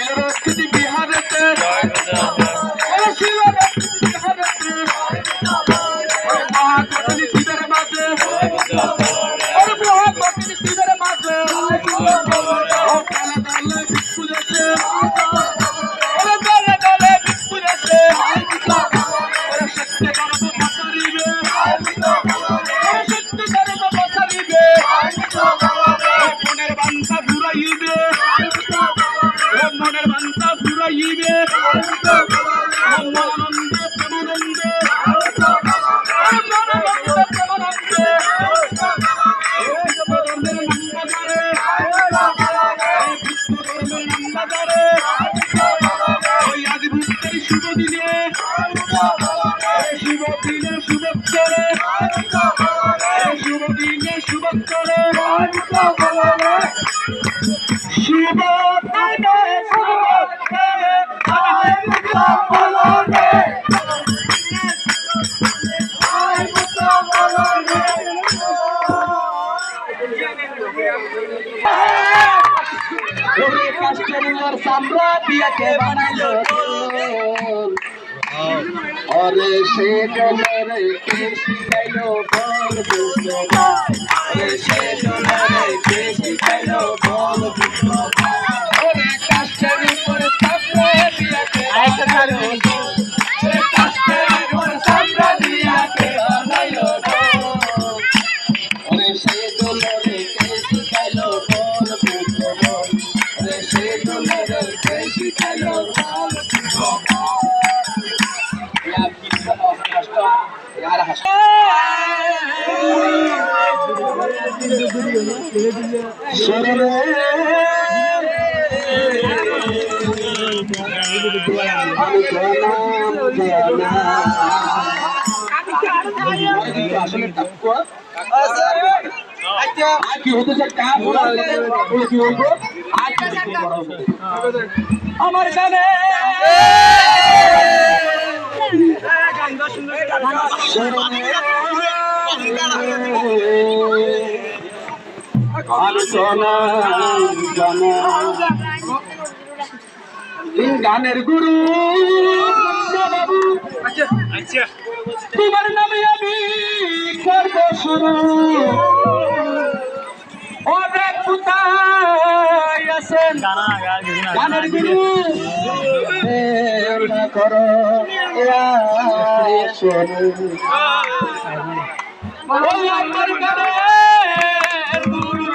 শিবরক্ষিণী বিহারেতে শিবরক্ষিণী বিহারেতে মহাকটনী শিবের মাঝে মহাকটনী শিবের মাঝে দলে বিপুরেছে দলে বিপুরেছে সত্য গর্ব বসারিবে সত্য গর্ব বসারিবে মনের বান্তা ঘুরাইবে মনের বান্তা ঘুরাইবে মনানন্দে প্রেমানন্দে মনানন্দে প্রেমানন্দে বিশ্বধর্মের নামবাজারে বিশ্বধর্মের নামবাজারে ওই আজ ভুক্তের শুভ দিনে শুভ দিনে শুভক্ষরে শুভ দিনে শুভক্ষরে শুভ সাম্রাজ্যকে বানাইলো অরে সে ডলারে কে শিখাইলো বল বুঝল অরে সে ডলারে কে শিখাইলো বল বুঝল ওরে কাষ্টের উপর সাম্রাজ্যকে বানাইলো কাষ্টের উপর সাম্রাজ্যকে বানাইলো অরে সে ডলারে কে শিখাইলো বল বুঝল অরে সে ডলারে কে শিখাইলো বল বুঝল কি হতে আমার গানে গানের গুরু বাবু তোমার নামে আমি করব শুরু অনেক কোথায় আছেন গানের গুরু করো আমার গানের গুরু